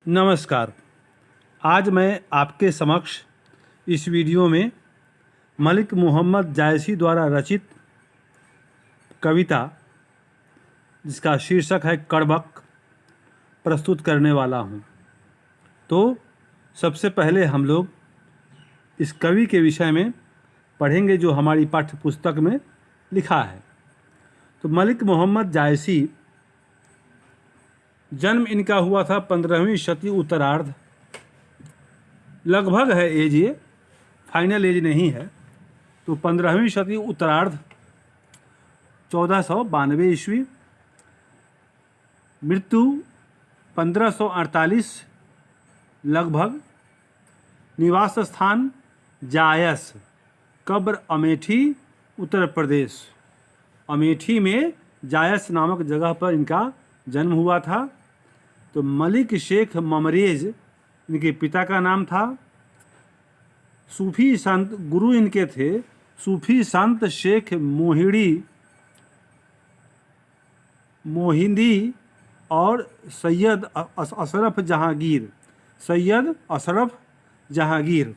नमस्कार। आज मैं आपके समक्ष इस वीडियो में मलिक मोहम्मद जायसी द्वारा रचित कविता जिसका शीर्षक है कड़बक प्रस्तुत करने वाला हूँ। तो सबसे पहले हम लोग इस कवि के विषय में पढ़ेंगे जो हमारी पाठ्य पुस्तक में लिखा है। तो मलिक मोहम्मद जायसी, जन्म इनका हुआ था 15वीं शती उत्तरार्ध, लगभग है एज, ये फाइनल एज नहीं है। तो 15वीं शती उत्तरार्ध 1492 ईस्वी, मृत्यु 1548 लगभग, निवास स्थान जायस, कब्र अमेठी उत्तर प्रदेश। अमेठी में जायस नामक जगह पर इनका जन्म हुआ था। तो मलिक शेख ममरेज इनके पिता का नाम था। सूफी संत गुरु इनके थे सूफी संत शेख मोहिंदी और सैयद अशरफ जहांगीर।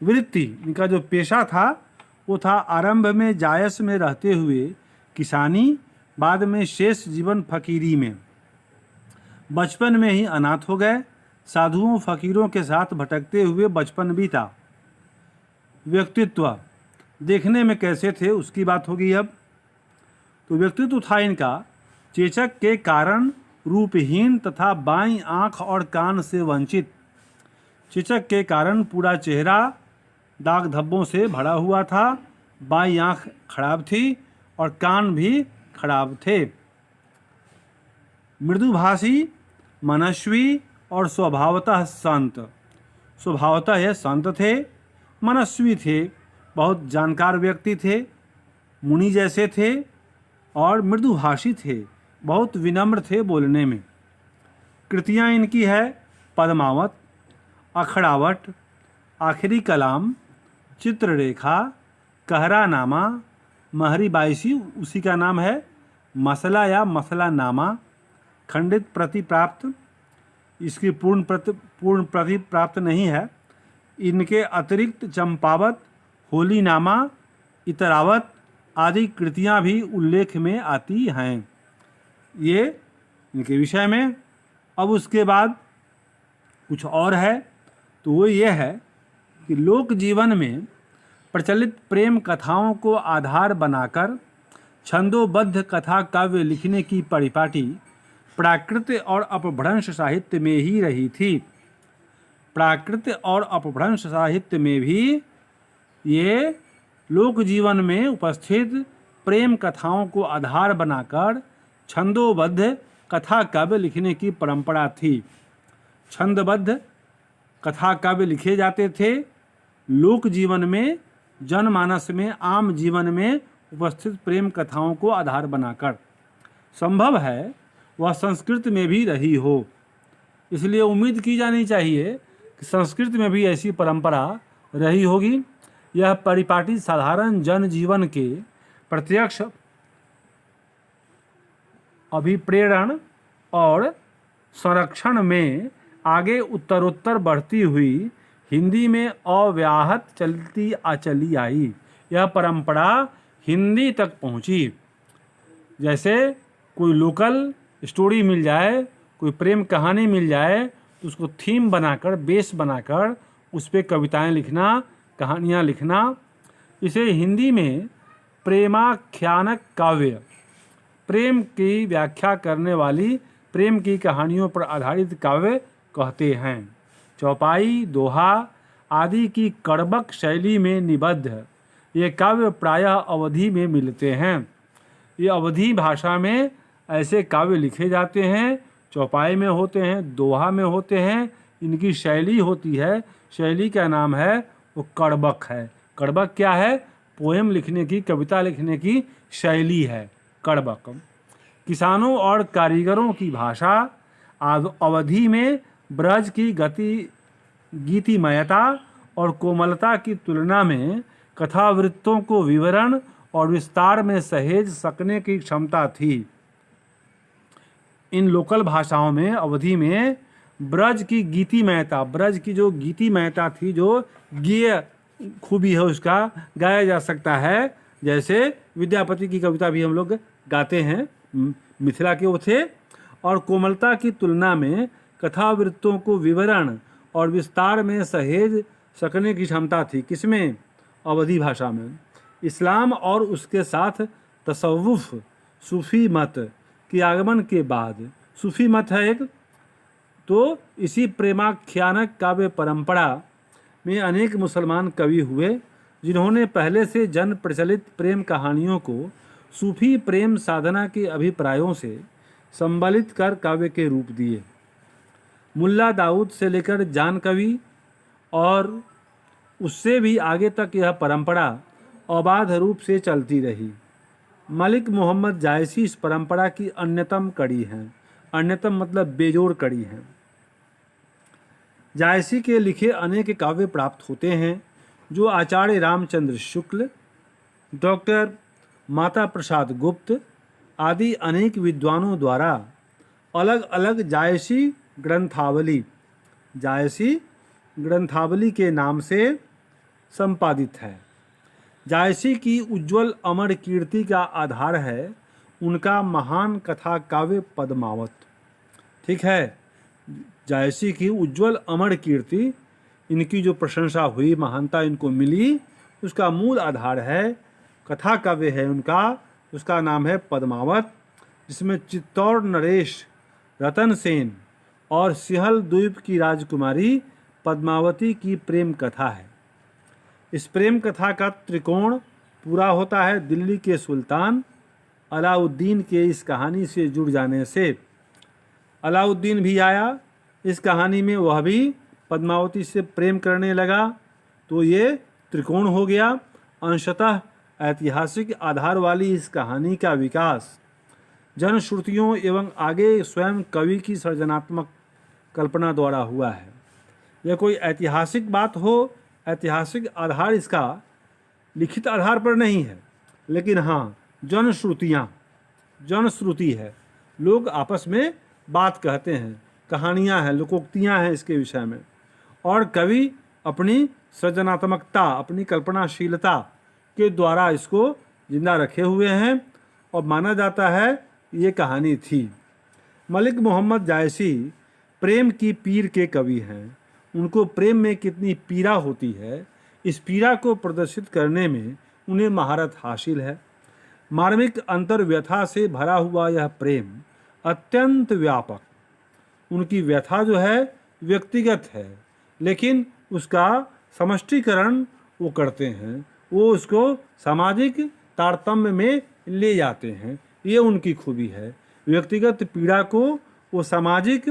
वृत्ति इनका जो पेशा था वो था आरंभ में जायस में रहते हुए किसानी, बाद में शेष जीवन फकीरी में। बचपन में ही अनाथ हो गए। साधुओं फकीरों के साथ भटकते हुए बचपन बीता। व्यक्तित्व देखने में कैसे थे उसकी बात होगी अब। तो व्यक्तित्व था इनका चेचक के कारण रूपहीन तथा बाईं आंख और कान से वंचित। चेचक के कारण पूरा चेहरा दाग धब्बों से भरा हुआ था। बाईं आंख खराब थी और कान भी खराब थे। मृदुभाषी, मनस्वी और स्वभावतः यह संत थे। मनस्वी थे, बहुत जानकार व्यक्ति थे, मुनि जैसे थे और मृदुभाषी थे, बहुत विनम्र थे बोलने में। कृतियाँ इनकी है पद्मावत, अखड़ावट, आखिरी कलाम, चित्ररेखा, कहरानामा, महरी बाईसी उसी का नाम है, मसला या मसला नामा, खंडित प्रति प्राप्त, इसकी पूर्ण प्रति प्राप्त नहीं है। इनके अतिरिक्त चंपावत, होलीनामा, इतरावत आदि कृतियाँ भी उल्लेख में आती हैं। ये इनके विषय में। अब उसके बाद कुछ और है, तो वो ये है कि लोक जीवन में प्रचलित प्रेम कथाओं को आधार बनाकर छंदोबद्ध कथा काव्य लिखने की परिपाटी प्राकृत और अपभ्रंश साहित्य में ही रही थी। प्राकृत और अपभ्रंश साहित्य में भी ये लोक जीवन में उपस्थित प्रेम कथाओं को आधार बनाकर छंदोबद्ध कथा काव्य लिखने की परंपरा थी। छंदबद्ध कथा काव्य लिखे जाते थे लोक जीवन में, जनमानस में, आम जीवन में उपस्थित प्रेम कथाओं को आधार बनाकर। संभव है वह संस्कृत में भी रही हो, इसलिए उम्मीद की जानी चाहिए कि संस्कृत में भी ऐसी परंपरा रही होगी। यह परिपाटी साधारण जनजीवन के प्रत्यक्ष अभिप्रेरण और संरक्षण में आगे उत्तरोत्तर बढ़ती हुई हिंदी में अव्याहत चली आई। यह परंपरा हिंदी तक पहुंची। जैसे कोई लोकल स्टोरी मिल जाए, कोई प्रेम कहानी मिल जाए, तो उसको थीम बनाकर, बेस बनाकर उस पर कविताएँ लिखना, कहानियाँ लिखना। इसे हिंदी में प्रेमाख्यानक काव्य, प्रेम की व्याख्या करने वाली प्रेम की कहानियों पर आधारित काव्य कहते हैं। चौपाई, दोहा आदि की कड़बक शैली में निबद्ध ये काव्य प्रायः अवधी में मिलते हैं। ये अवधी भाषा में ऐसे काव्य लिखे जाते हैं। चौपाई में होते हैं, दोहा में होते हैं। इनकी शैली होती है, शैली का नाम है वो कड़बक है। कड़बक क्या है? पोएम लिखने की, कविता लिखने की शैली है कड़बक। किसानों और कारीगरों की भाषा अवधी में ब्रज की गीतिमयता और कोमलता की तुलना में कथावृत्तों को विवरण और विस्तार में सहेज सकने की क्षमता थी। इन लोकल भाषाओं में, अवधी में ब्रज की गीतिमयता, ब्रज की जो गीतिमयता थी, जो गेय खूबी है उसका, गाया जा सकता है। जैसे विद्यापति की कविता भी हम लोग गाते हैं, मिथिला के वो थे। और कोमलता की तुलना में कथावृत्तों को विवरण और विस्तार में सहेज सकने की क्षमता थी। किसमें? अवधी भाषा में। इस्लाम और उसके साथ तसव्वुफ, सूफी मत के आगमन के बाद, सूफी मत है एक, तो इसी प्रेमाख्यानक काव्य परंपरा में अनेक मुसलमान कवि हुए जिन्होंने पहले से जन प्रचलित प्रेम कहानियों को सूफी प्रेम साधना के अभिप्रायों से संबलित कर काव्य के रूप दिए। मुल्ला दाऊद से लेकर जान कवि और उससे भी आगे तक यह परंपरा अबाध रूप से चलती रही। मलिक मोहम्मद जायसी इस परंपरा की अन्यतम कड़ी हैं। अन्यतम मतलब बेजोड़ कड़ी हैं। जायसी के लिखे अनेक काव्य प्राप्त होते हैं जो आचार्य रामचंद्र शुक्ल, डॉक्टर माता प्रसाद गुप्त आदि अनेक विद्वानों द्वारा अलग अलग जायसी ग्रंथावली के नाम से संपादित है। जायसी की उज्ज्वल अमर कीर्ति का आधार है उनका महान कथा काव्य पद्मावत। ठीक है, जायसी की उज्ज्वल अमर कीर्ति, इनकी जो प्रशंसा हुई, महानता इनको मिली, उसका मूल आधार है कथा काव्य है उनका, उसका नाम है पद्मावत, जिसमें चित्तौड़ नरेश, रतन सेन और सिंहल द्वीप की राजकुमारी पद्मावती की प्रेम कथा है। इस प्रेम कथा का त्रिकोण पूरा होता है दिल्ली के सुल्तान अलाउद्दीन के इस कहानी से जुड़ जाने से। अलाउद्दीन भी आया इस कहानी में, वह भी पद्मावती से प्रेम करने लगा, तो ये त्रिकोण हो गया। अंशतः ऐतिहासिक आधार वाली इस कहानी का विकास जनश्रुतियों एवं आगे स्वयं कवि की सृजनात्मक कल्पना द्वारा हुआ है। यह कोई ऐतिहासिक बात हो, ऐतिहासिक आधार इसका लिखित आधार पर नहीं है, लेकिन हाँ जनश्रुति है, लोग आपस में बात कहते हैं, कहानियाँ हैं, लोकोक्तियाँ हैं इसके विषय में, और कवि अपनी सृजनात्मकता, अपनी कल्पनाशीलता के द्वारा इसको जिंदा रखे हुए हैं और माना जाता है ये कहानी थी। मलिक मोहम्मद जायसी प्रेम की पीर के कवि हैं। उनको प्रेम में कितनी पीड़ा होती है, इस पीड़ा को प्रदर्शित करने में उन्हें महारत हासिल है। मार्मिक अंतर्व्यथा से भरा हुआ यह प्रेम अत्यंत व्यापक, उनकी व्यथा जो है व्यक्तिगत है, लेकिन उसका समष्टीकरण वो करते हैं, वो उसको सामाजिक तारतम्य में ले जाते हैं। ये उनकी खूबी है, व्यक्तिगत पीड़ा को वो सामाजिक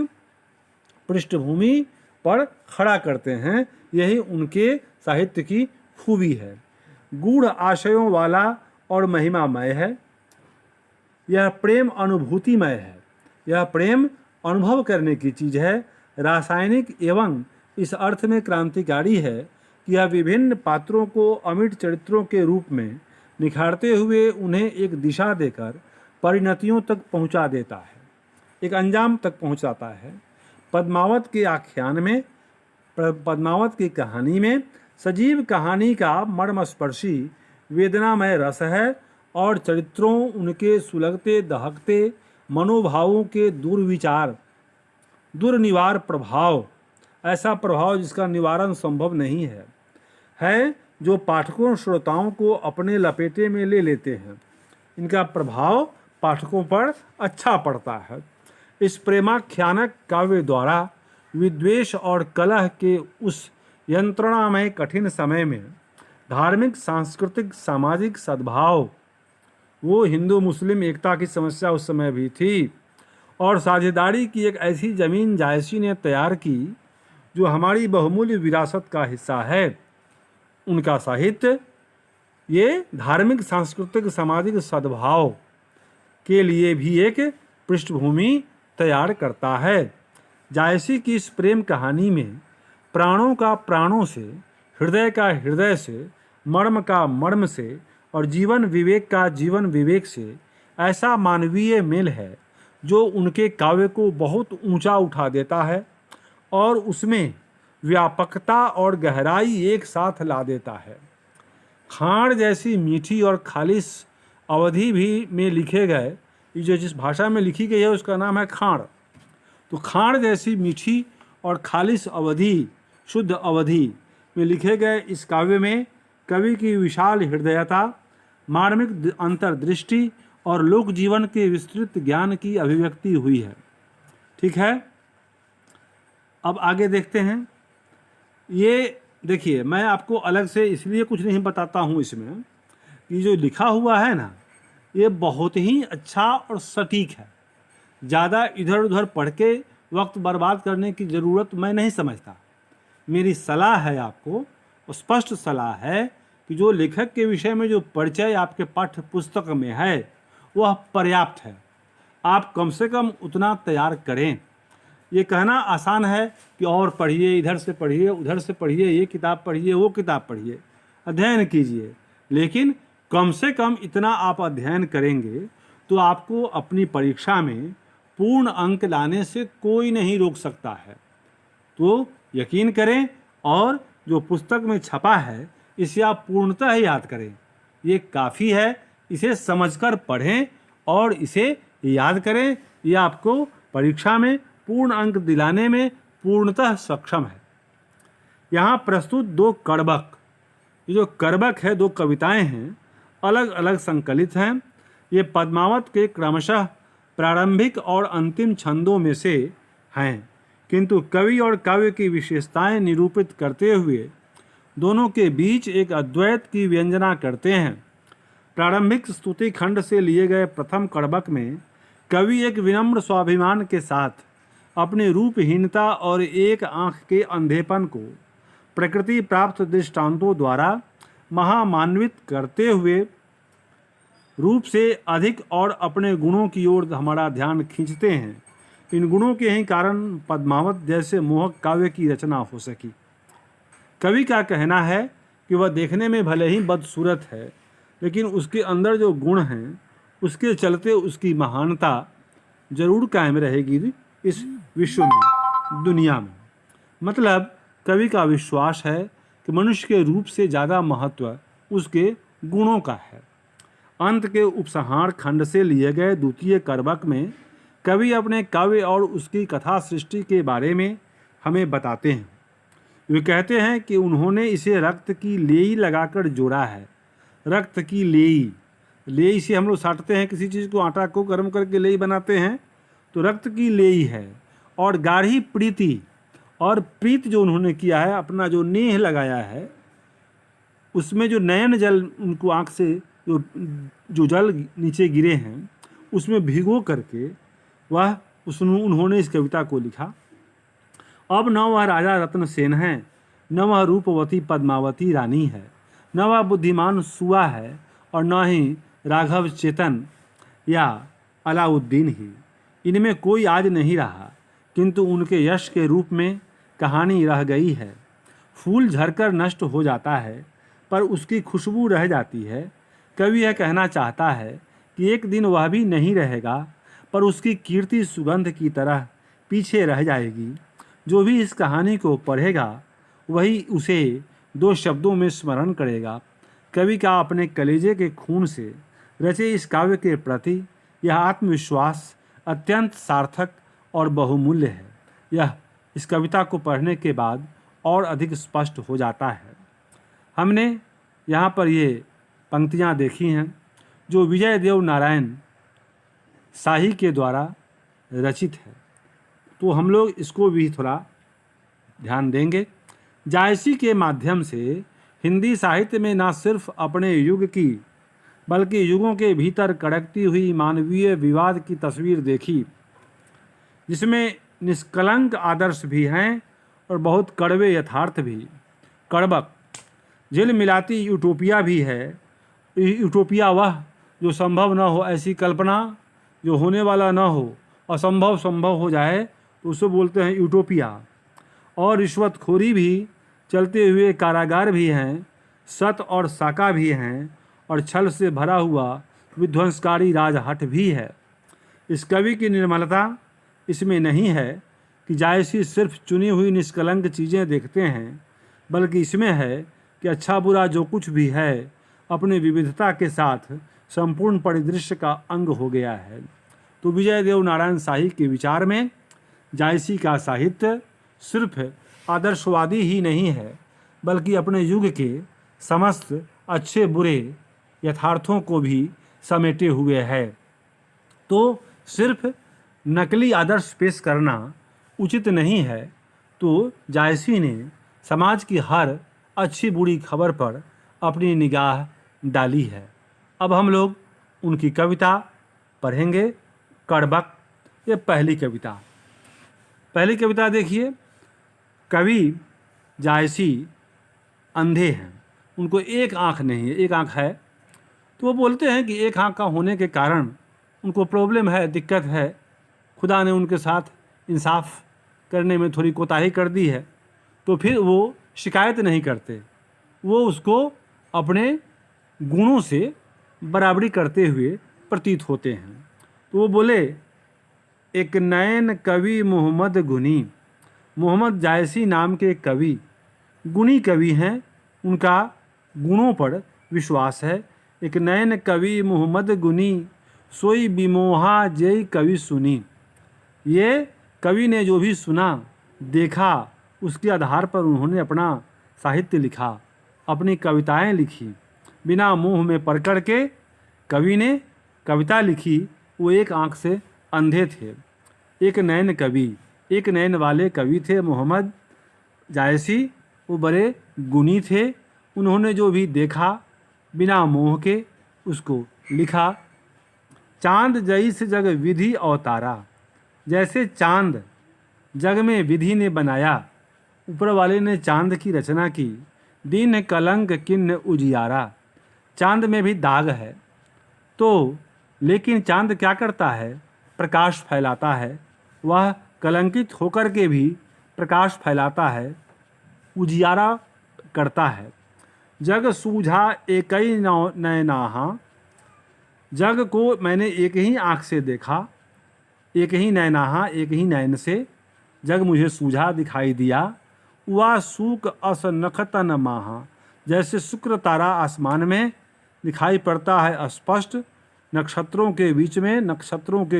पृष्ठभूमि पर खड़ा करते हैं। यही उनके साहित्य की खूबी है। गूढ़ आशयों वाला और महिमामय है। यह प्रेम अनुभूतिमय है, यह प्रेम अनुभव करने की चीज़ है। रासायनिक एवं इस अर्थ में क्रांतिकारी है कि यह विभिन्न पात्रों को अमिट चरित्रों के रूप में निखारते हुए उन्हें एक दिशा देकर परिणतियों तक पहुंचा देता है, एक अंजाम तक पहुंचाता है। पद्मावत के आख्यान में, पद्मावत की कहानी में सजीव कहानी का मर्मस्पर्शी वेदनामय रस है और चरित्रों, उनके सुलगते दहकते मनोभावों के दुर्निवार प्रभाव, ऐसा प्रभाव जिसका निवारण संभव नहीं है जो पाठकों श्रोताओं को अपने लपेटे में ले लेते हैं। इनका प्रभाव पाठकों पर अच्छा पड़ता है। इस प्रेमाख्यानक काव्य द्वारा विद्वेष और कलह के उस यंत्रणामय कठिन समय में धार्मिक, सांस्कृतिक, सामाजिक सद्भाव, वो हिंदू मुस्लिम एकता की समस्या उस समय भी थी, और साझेदारी की एक ऐसी ज़मीन जायसी ने तैयार की जो हमारी बहुमूल्य विरासत का हिस्सा है। उनका साहित्य ये धार्मिक, सांस्कृतिक, सामाजिक सद्भाव के लिए भी एक पृष्ठभूमि तैयार करता है। जायसी की इस प्रेम कहानी में प्राणों का प्राणों से, हृदय का हृदय से, मर्म का मर्म से और जीवन विवेक का जीवन विवेक से ऐसा मानवीय मेल है जो उनके काव्य को बहुत ऊंचा उठा देता है। और उसमें व्यापकता और गहराई एक साथ ला देता है। खाण जैसी मीठी और खालिश अवधि भी में लिखे गए, ये जो जिस भाषा में लिखी गई है उसका नाम है खाण। तो खाण जैसी मीठी और खालिश अवधि, शुद्ध अवधि में लिखे गए इस काव्य में कवि की विशाल हृदयता, मार्मिक अंतर्दृष्टि और लोक जीवन के विस्तृत ज्ञान की अभिव्यक्ति हुई है। ठीक है, अब आगे देखते हैं। ये देखिए, मैं आपको अलग से इसलिए कुछ नहीं बताता हूँ इसमें कि जो लिखा हुआ है ना, ये बहुत ही अच्छा और सटीक है। ज़्यादा इधर उधर पढ़ के वक्त बर्बाद करने की ज़रूरत मैं नहीं समझता। मेरी सलाह है आपको, स्पष्ट सलाह है कि जो लेखक के विषय में जो परिचय आपके पाठ्य पुस्तक में है वह पर्याप्त है। आप कम से कम उतना तैयार करें। ये कहना आसान है कि और पढ़िए, इधर से पढ़िए, उधर से पढ़िए, ये किताब पढ़िए, वो किताब पढ़िए, अध्ययन कीजिए, लेकिन कम से कम इतना आप अध्ययन करेंगे तो आपको अपनी परीक्षा में पूर्ण अंक लाने से कोई नहीं रोक सकता है। तो यकीन करें और जो पुस्तक में छपा है इसे आप पूर्णतः याद करें। ये काफ़ी है, इसे समझकर पढ़ें और इसे याद करें। ये आपको परीक्षा में पूर्ण अंक दिलाने में पूर्णतः सक्षम है। यहाँ प्रस्तुत दो कर्बक, ये जो कर्बक है, दो कविताएं हैं, अलग अलग संकलित हैं। ये पद्मावत के क्रमशः प्रारंभिक और अंतिम छंदों में से हैं, किंतु कवि और काव्य की विशेषताएं निरूपित करते हुए दोनों के बीच एक अद्वैत की व्यंजना करते हैं। प्रारंभिक स्तुति खंड से लिए गए प्रथम कर्बक में कवि एक विनम्र स्वाभिमान के साथ अपनी रूपहीनता और एक आंख के अंधेपन को प्रकृति प्राप्त दृष्टांतों द्वारा महामान्वित करते हुए रूप से अधिक और अपने गुणों की ओर हमारा ध्यान खींचते हैं। इन गुणों के ही कारण पद्मावत जैसे मोहक काव्य की रचना हो सकी। कवि का कहना है कि वह देखने में भले ही बदसूरत है, लेकिन उसके अंदर जो गुण हैं उसके चलते उसकी महानता जरूर कायम रहेगी इस विश्व में, दुनिया में। मतलब कवि का विश्वास है कि मनुष्य के रूप से ज़्यादा महत्व उसके गुणों का है। अंत के उपसंहार खंड से लिए गए द्वितीय कर्बक में कवि अपने काव्य और उसकी कथा सृष्टि के बारे में हमें बताते हैं। वे कहते हैं कि उन्होंने इसे रक्त की लेई लगाकर जोड़ा है। रक्त की लेई, लेई से हम लोग साटते हैं किसी चीज़ को, आटा को गर्म करके लेई बनाते हैं, तो रक्त की लेई है। और गाढ़ी प्रीति, और प्रीत जो उन्होंने किया है, अपना जो नेह लगाया है, उसमें जो नयन जल उनको आँख से जो जल नीचे गिरे हैं उसमें भिगो करके वह उन्होंने इस कविता को लिखा। अब न वह राजा रत्न सेन है, न वह रूपवती पद्मावती रानी है, न वह बुद्धिमान सुआ है, और न ही राघव चेतन या अलाउद्दीन ही। इनमें कोई आज नहीं रहा, किंतु उनके यश के रूप में कहानी रह गई है। फूल झरकर नष्ट हो जाता है पर उसकी खुशबू रह जाती है। कवि यह कहना चाहता है कि एक दिन वह भी नहीं रहेगा, पर उसकी कीर्ति सुगंध की तरह पीछे रह जाएगी। जो भी इस कहानी को पढ़ेगा वही उसे दो शब्दों में स्मरण करेगा। कवि का अपने कलेजे के खून से रचे इस काव्य के प्रति यह आत्मविश्वास अत्यंत सार्थक और बहुमूल्य है। यह इस कविता को पढ़ने के बाद और अधिक स्पष्ट हो जाता है। हमने यहाँ पर ये पंक्तियाँ देखी हैं जो विजय देव नारायण शाही के द्वारा रचित है, तो हम लोग इसको भी थोड़ा ध्यान देंगे। जायसी के माध्यम से हिंदी साहित्य में न सिर्फ अपने युग की बल्कि युगों के भीतर कड़कती हुई मानवीय विवाद की तस्वीर देखी, जिसमें निष्कलंक आदर्श भी हैं और बहुत कड़वे यथार्थ भी। कड़बक झिल मिलाती यूटोपिया भी है। यूटोपिया वह जो संभव न हो, ऐसी कल्पना जो होने वाला न हो, असंभव संभव हो जाए, तो उसे बोलते हैं यूटोपिया। और रिश्वतखोरी भी चलते हुए कारागार भी हैं, सत और साका भी हैं, और छल से भरा हुआ विध्वंसकारी राजहट भी है। इस कवि की निर्मलता इसमें नहीं है कि जायसी सिर्फ चुनी हुई निष्कलंक चीज़ें देखते हैं, बल्कि इसमें है कि अच्छा बुरा जो कुछ भी है अपनी विविधता के साथ संपूर्ण परिदृश्य का अंग हो गया है। तो विजय देव नारायण शाही के विचार में जायसी का साहित्य सिर्फ आदर्शवादी ही नहीं है, बल्कि अपने युग के समस्त अच्छे बुरे यथार्थों को भी समेटे हुए है। तो सिर्फ नकली आदर्श पेश करना उचित नहीं है। तो जायसी ने समाज की हर अच्छी बुरी खबर पर अपनी निगाह डाली है। अब हम लोग उनकी कविता पढ़ेंगे। कड़बक, ये पहली कविता देखिए। कवि जायसी अंधे हैं, उनको एक आँख नहीं है, एक आँख है। तो वो बोलते हैं कि एक आँख का होने के कारण उनको प्रॉब्लम है, दिक्कत है, खुदा ने उनके साथ इंसाफ करने में थोड़ी कोताही कर दी है। तो फिर वो शिकायत नहीं करते, वो उसको अपने गुणों से बराबरी करते हुए प्रतीत होते हैं। तो वो बोले, एक नयन कवि मोहम्मद गुनी। मोहम्मद जायसी नाम के कवि गुणी कवि हैं, उनका गुणों पर विश्वास है। एक नयन कवि मोहम्मद गुनी, सोई बिमोहा जय कवि सुनी। ये कवि ने जो भी सुना देखा, उसके आधार पर उन्होंने अपना साहित्य लिखा, अपनी कविताएं लिखी। बिना मोह में पड़ कर के कवि ने कविता लिखी। वो एक आँख से अंधे थे। एक नयन कवि, एक नयन वाले कवि थे मोहम्मद जायसी। वो बड़े गुणी थे। उन्होंने जो भी देखा बिना मोह के उसको लिखा। चांद जैसे जग विधि अवतारा, जैसे चांद जग में विधि ने बनाया, ऊपर वाले ने चांद की रचना की। दिन कलंक किन्न उजियारा, चांद में भी दाग है, तो लेकिन चांद क्या करता है? प्रकाश फैलाता है। वह कलंकित होकर के भी प्रकाश फैलाता है, उजियारा करता है। जग सूझा एक ही नयनाहा, जग को मैंने एक ही आँख से देखा। एक ही नयनाहा, एक ही नयन से जग मुझे सूझा दिखाई दिया। वह सूक अस नखतन माहा, जैसे शुक्र तारा आसमान में दिखाई पड़ता है स्पष्ट, नक्षत्रों के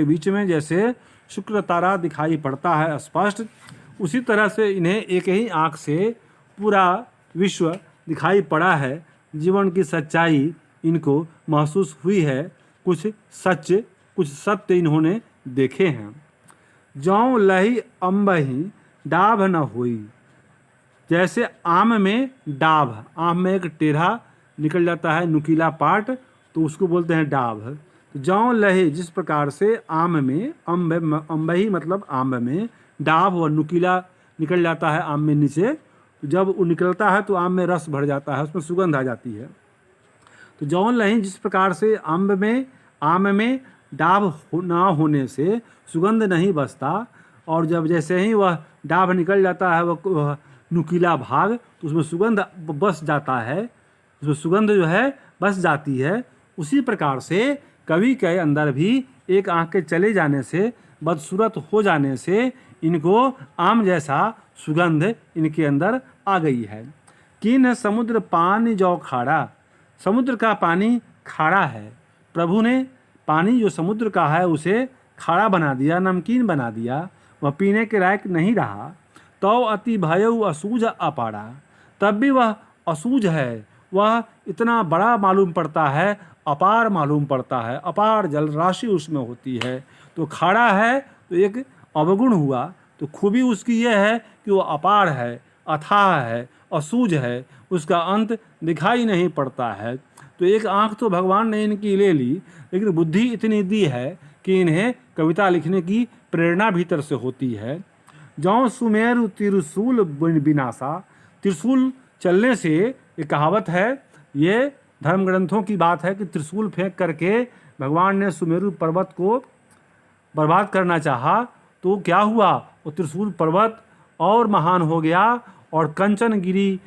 बीच में जैसे शुक्र तारा दिखाई पड़ता है स्पष्ट, उसी तरह से इन्हें एक ही आँख से पूरा विश्व दिखाई पड़ा है। जीवन की सच्चाई इनको महसूस हुई है, कुछ सत्य इन्होंने देखे हैं। जौं लही अम्बही डाभ न हुई, जैसे आम में डाभ, आम में एक टेढ़ा निकल जाता है नुकीला पार्ट, तो उसको बोलते हैं डाभ। तो जौं लहे, जिस प्रकार से आम में, अम्बही मतलब आम में, डाभ और नुकीला निकल जाता है आम में नीचे, तो जब वो निकलता है तो आम में रस भर जाता है, उसमें सुगंध आ जाती है। तो जौं लही, जिस प्रकार से आम में डाभ ना होने से सुगंध नहीं बसता, और जब जैसे ही वह डाभ निकल जाता है वह नुकीला भाग, तो उसमें सुगंध बस जाता है, उसमें सुगंध जो है बस जाती है। उसी प्रकार से कवि के अंदर भी एक आँख के चले जाने से, बदसूरत हो जाने से इनको आम जैसा सुगंध इनके अंदर आ गई है। किन समुद्र पानी जो खारा, समुद्र का पानी खारा है। प्रभु ने पानी जो समुद्र का है उसे खारा बना दिया, नमकीन बना दिया, वह पीने के लायक नहीं रहा। तो अति भयउ असूझ अपारा, तब भी वह असूझ है, वह इतना बड़ा मालूम पड़ता है, अपार मालूम पड़ता है, अपार जल राशि उसमें होती है। तो खारा है तो एक अवगुण हुआ, तो खूबी उसकी यह है कि वो अपार है, अथाह है, असूझ है, उसका अंत दिखाई नहीं पड़ता है। तो एक आँख तो भगवान ने इनकी ले ली, लेकिन बुद्धि इतनी दी है कि इन्हें कविता लिखने की प्रेरणा भीतर से होती है। जौं सुमेरु त्रिशूल विनाशा, त्रिशूल चलने से, एक कहावत है, ये धर्म ग्रंथों की बात है कि त्रिशूल फेंक करके भगवान ने सुमेरु पर्वत को बर्बाद करना चाहा, तो क्या हुआ? वो त्रिशूल पर्वत और महान हो गया और कंचनगिरी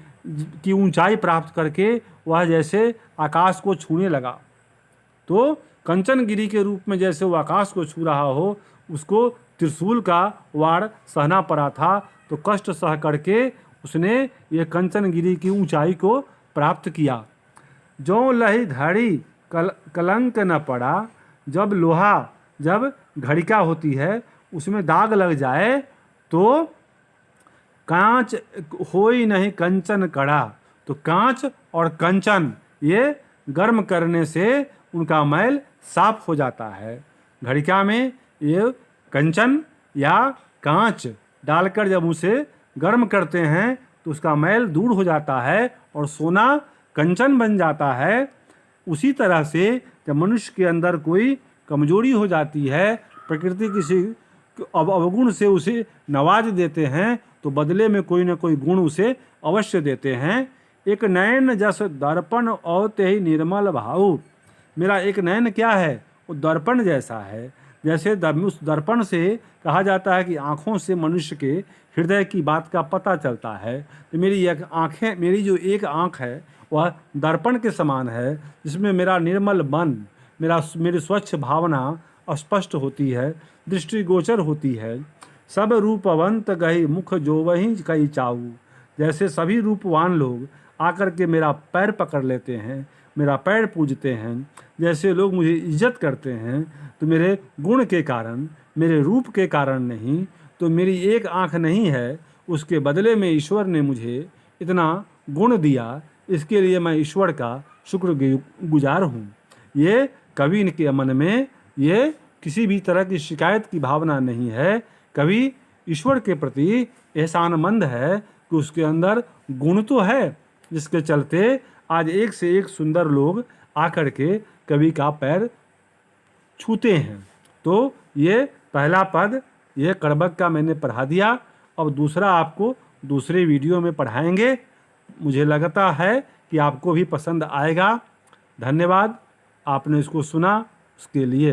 की ऊंचाई प्राप्त करके वह जैसे आकाश को छूने लगा। तो कंचनगिरी के रूप में जैसे वो आकाश को छू रहा हो, उसको त्रिशूल का वार सहना पड़ा था, तो कष्ट सह करके उसने ये कंचनगिरी की ऊंचाई को प्राप्त किया। जो लही धड़ी कलंक न पड़ा, जब घड़िका होती है उसमें दाग लग जाए तो कांच होई नहीं कंचन कड़ा। तो कांच और कंचन ये गर्म करने से उनका मैल साफ हो जाता है। घड़िका में ये कंचन या कांच डालकर जब उसे गर्म करते हैं तो उसका मैल दूर हो जाता है और सोना कंचन बन जाता है। उसी तरह से जब मनुष्य के अंदर कोई कमजोरी हो जाती है, प्रकृति किसी अवगुण से उसे नवाज देते हैं, तो बदले में कोई ना कोई गुण उसे अवश्य देते हैं। एक नयन जस दर्पण औते ही निर्मल भाव। मेरा एक नयन क्या है? वो दर्पण जैसा है। जैसे उस दर्पण से कहा जाता है कि आँखों से मनुष्य के हृदय की बात का पता चलता है। तो मेरी जो एक आँख है वह दर्पण के समान है, जिसमें मेरा निर्मल मन, मेरी स्वच्छ भावना स्पष्ट होती है, दृष्टिगोचर होती है। सब रूपवंत गही मुख जो वहीं कई चाऊ। जैसे सभी रूपवान लोग आकर के मेरा पैर पकड़ लेते हैं, मेरा पैर पूजते हैं, जैसे लोग मुझे इज्जत करते हैं, तो मेरे गुण के कारण, मेरे रूप के कारण नहीं, तो मेरी एक आँख नहीं है, उसके बदले में ईश्वर ने मुझे इतना गुण दिया। इसके लिए मैं ईश्वर का शुक्रगुजार हूँ। ये कवि के मन में ये किसी भी तरह की शिकायत की भावना नहीं है। कवि ईश्वर के प्रति एहसानमंद है कि उसके अंदर गुण तो है, जिसके चलते आज एक से एक सुंदर लोग आकर के कवि का पैर छूते हैं। तो ये पहला पद ये कड़बक का मैंने पढ़ा दिया। अब दूसरा आपको दूसरे वीडियो में पढ़ाएंगे। मुझे लगता है कि आपको भी पसंद आएगा। धन्यवाद, आपने इसको सुना उसके लिए।